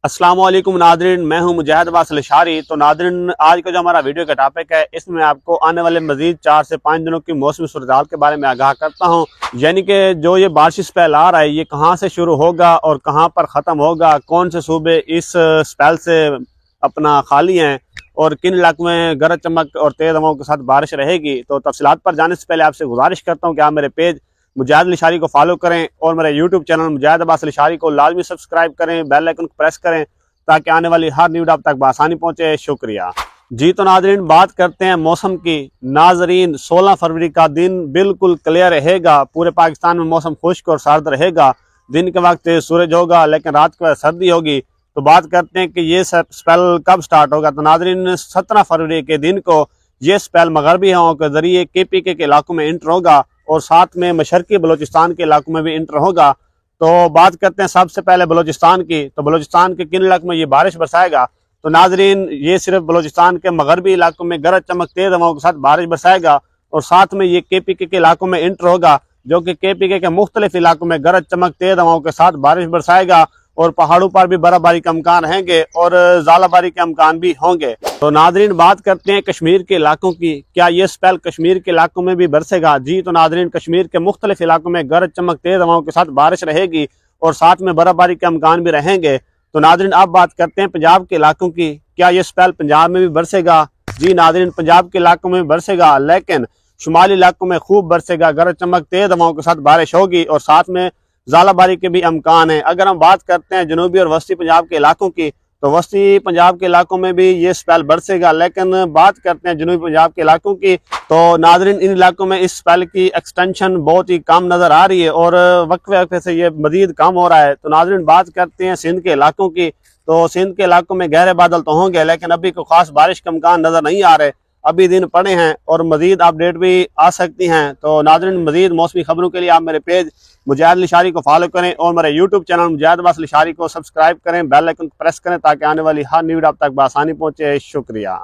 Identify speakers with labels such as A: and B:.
A: अस्सलाम वालेकुम नादरीन, मैं हूं मुजाहिद अब्बास अल-अशआरी। तो नादरीन, आज का जो हमारा वीडियो का टॉपिक है, इसमें आपको आने वाले मजीद 4 से 5 दिनों की मौसमी सूरत के बारे में आगाह करता हूं। यानी कि जो ये बारिश स्पेल आ रहा है, ये कहां से शुरू होगा और कहां पर ख़त्म होगा, कौन से सूबे इस स्पेल से अपना खाली हैं और किन इलाकों में गरज चमक और तेज़ हवाओं के साथ बारिश रहेगी। तो तफसीलात पर जाने से पहले आपसे गुजारिश करता हूँ कि आप मेरे पेज मुजाहिद अल-अशआरी को फॉलो करें और मेरे यूट्यूब चैनल मुजाहिद अब्बास अल-अशआरी को लाजमी सब्सक्राइब करें, बेल आइकन को प्रेस करें ताकि आने वाली हर न्यूज़ आप तक बआसानी पहुंचे। शुक्रिया जी। तो नाजरीन, बात करते हैं मौसम की। नाजरीन, 16 फरवरी का दिन बिल्कुल क्लियर रहेगा। पूरे पाकिस्तान में मौसम खुश्क और सर्द रहेगा। दिन के वक्त सूरज होगा लेकिन रात के वक्त सर्दी होगी। तो बात करते हैं कि ये स्पेल कब स्टार्ट होगा। तो नाजरीन, 17 फरवरी के दिन को ये स्पेल मगरबी हवाओं के जरिए KPK के इलाकों में इंटर होगा और साथ में मशरकी बलोचिस्तान के इलाकों में भी इंटर होगा। तो बात करते हैं सबसे पहले बलोचिस्तान की। तो बलोचिस्तान के किन इलाकों में ये बारिश बरसाएगा। तो नाजरीन, ये सिर्फ बलोचिस्तान के मगरबी इलाकों में गरज चमक तेज हवाओं के साथ बारिश बरसाएगा और साथ में ये KPK के इलाकों में इंटर होगा, जो कि KPK के मुख्तलिफ इलाकों में गरज चमक तेज हवाओं के साथ बारिश बरसाएगा और पहाड़ों पर भी बर्फबारी के अमकान रहेंगे और ज़ालाबारी के अमकान भी होंगे। तो नाजरीन, बात करते हैं कश्मीर के इलाकों की। क्या ये स्पेल कश्मीर के इलाकों में भी बरसेगा। जी तो नाजरीन, कश्मीर के मुख्तलिफ इलाकों में गरज चमक तेज हवाओं के साथ बारिश रहेगी और साथ में बर्फबारी के अमकान भी रहेंगे। तो नाजरीन, अब बात करते हैं पंजाब के इलाकों की। क्या ये स्पेल पंजाब में भी बरसेगा। जी नाजरीन, पंजाब के इलाकों में भी बरसेगा लेकिन शुमाली इलाकों में खूब बरसेगा। गरज चमक तेज हवाओं के साथ बारिश होगी और साथ में ज़ालाबारी के भी अमकान है। अगर हम बात करते हैं जनूबी और वस्ती पंजाब के इलाकों की, तो वस्ती पंजाब के इलाकों में भी ये स्पेल बरसेगा। लेकिन बात करते हैं जनूबी पंजाब के इलाकों की, तो नाजरीन, इन इलाकों में इस स्पेल की एक्सटेंशन बहुत ही कम नजर आ रही है और वक्फे वक्फे से ये मजीद कम हो रहा है। तो नाजरीन, बात करते हैं सिंध के इलाकों की। तो सिंध के इलाकों में गहरे बादल तो होंगे लेकिन अभी कोई खास बारिश के अमकान नजर नहीं आ रहे। अभी दिन पड़े हैं और मजीद अपडेट भी आ सकती हैं। तो नाज़रीन, मजीद मौसमी खबरों के लिए आप मेरे पेज मुजाहिद अल-अशआरी को फॉलो करें और मेरे यूट्यूब चैनल मुजाहिद अब्बास अल-अशआरी को सब्सक्राइब करें, बेल आइकन को प्रेस करें ताकि आने वाली हर न्यूज़ आप तक बआसानी पहुंचे। शुक्रिया।